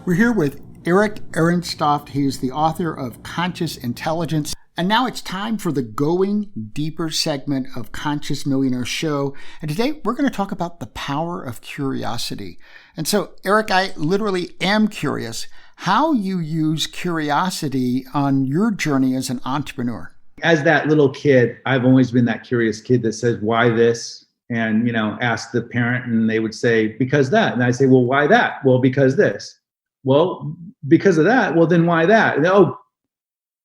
We're here with Eric Ehrenstoft. He is the author of Conscious Intelligence. And now it's time for the Going Deeper segment of Conscious Millionaire Show. And today we're going to talk about the power of curiosity. And so, Eric, I literally am curious how you use curiosity on your journey as an entrepreneur. As that little kid, I've always been that curious kid that says, why this? And, ask the parent and they would say, because that. And I say, well, why that? Well, because this. Well, because of that. Well, then why that? And, oh,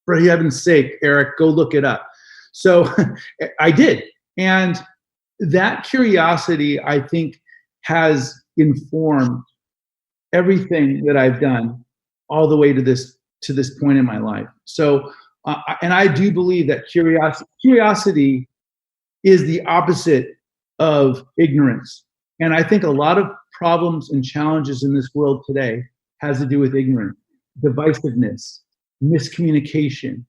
for heaven's sake, Eric, go look it up. So I did. And that curiosity, I think, has informed everything that I've done all the way to this point in my life. So, and I do believe that curiosity is the opposite of ignorance. And I think a lot of problems and challenges in this world today has to do with ignorance, divisiveness, miscommunication.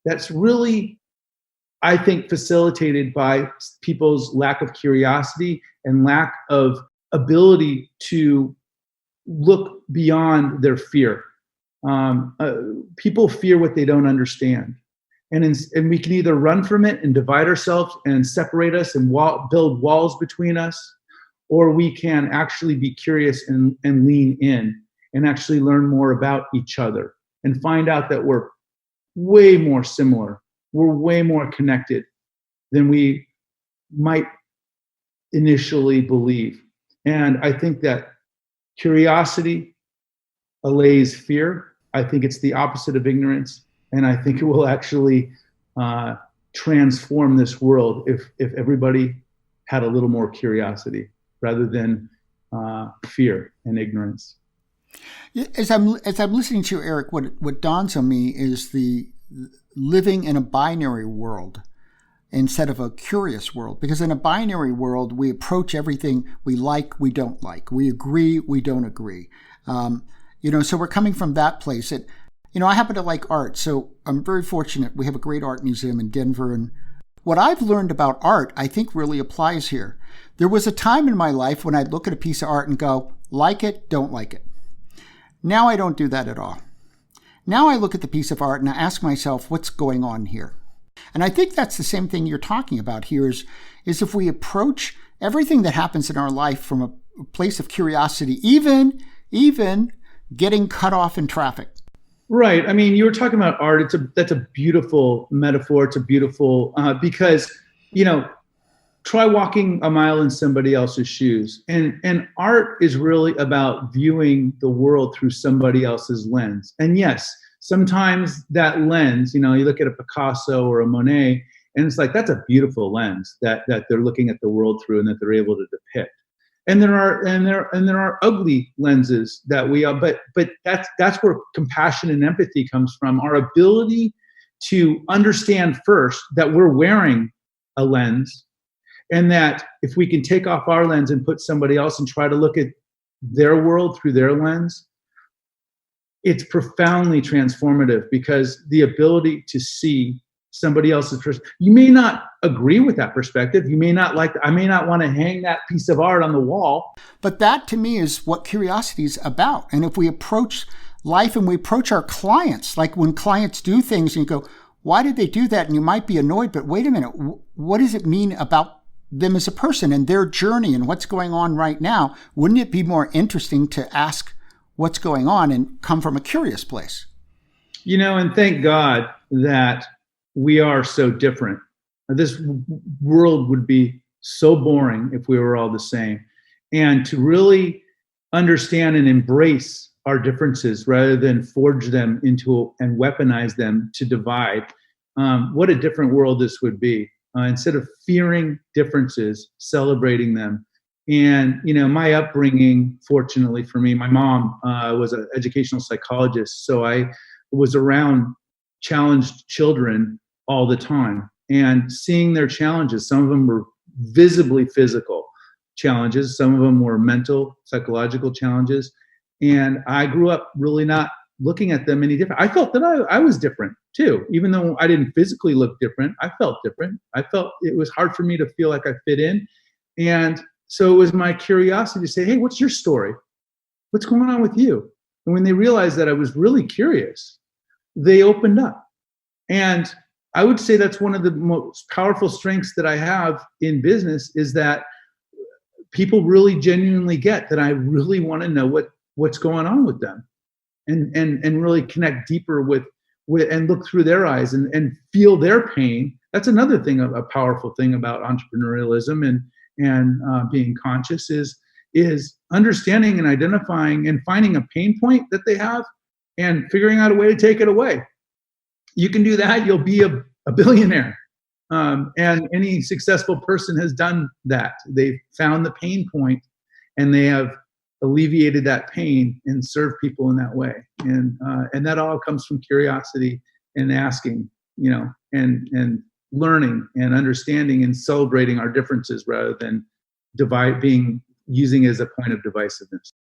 That's really, I think, facilitated by people's lack of curiosity and lack of ability to look beyond their fear. People fear what they don't understand. And we can either run from it and divide ourselves and separate us and build walls between us, or we can actually be curious and lean in and actually learn more about each other and find out that we're way more similar. We're way more connected than we might initially believe. And I think that curiosity allays fear. I think it's the opposite of ignorance. And I think it will actually transform this world if everybody had a little more curiosity rather than fear and ignorance. As I'm listening to you, Eric, what dawns on me is the living in a binary world instead of a curious world. Because in a binary world, we approach everything we like, we don't like. We agree, we don't agree. So we're coming from that place. I happen to like art, so I'm very fortunate. We have a great art museum in Denver. And what I've learned about art, I think really applies here. There was a time in my life when I'd look at a piece of art and go, like it, don't like it. Now I don't do that at all. Now I look at the piece of art and I ask myself, what's going on here? And I think that's the same thing you're talking about here is if we approach everything that happens in our life from a place of curiosity, even getting cut off in traffic. Right. I mean, you were talking about art. That's a beautiful metaphor. It's a beautiful, because, try walking a mile in somebody else's shoes. And art is really about viewing the world through somebody else's lens. And yes, sometimes that lens, you look at a Picasso or a Monet, and it's like, that's a beautiful lens that they're looking at the world through and that they're able to depict. And there are ugly lenses that we are, but that's where compassion and empathy comes from. Our ability to understand first that we're wearing a lens, and that if we can take off our lens and put somebody else and try to look at their world through their lens, it's profoundly transformative, because the ability to see somebody else's perspective. You may not agree with that perspective. You may not I may not want to hang that piece of art on the wall. But that to me is what curiosity is about. And if we approach life and we approach our clients, like when clients do things and you go, why did they do that? And you might be annoyed, but wait a minute, what does it mean about them as a person and their journey and what's going on right now? Wouldn't it be more interesting to ask what's going on and come from a curious place? And thank God that we are so different. This world would be so boring if we were all the same. And to really understand and embrace our differences rather than forge them into and weaponize them to divide, what a different world this would be. Instead of fearing differences, celebrating them. And, my upbringing, fortunately for me, my mom was an educational psychologist. So I was around challenged children all the time and seeing their challenges. Some of them were visibly physical challenges. Some of them were mental, psychological challenges. And I grew up really not looking at them any different. I felt that I was different too. Even though I didn't physically look different, I felt different. I felt it was hard for me to feel like I fit in. And so it was my curiosity to say, hey, what's your story? What's going on with you? And when they realized that I was really curious, they opened up. And I would say that's one of the most powerful strengths that I have in business, is that people really genuinely get that I really want to know what's going on with them, and really connect deeper with and look through their eyes and feel their pain. That's another thing, a powerful thing about entrepreneurialism and being conscious is understanding and identifying and finding a pain point that they have and figuring out a way to take it away. You can do that, you'll be a billionaire. And any successful person has done that. They've found the pain point and they have alleviated that pain and served people in that way. And that all comes from curiosity and asking, and learning and understanding and celebrating our differences rather than using as a point of divisiveness.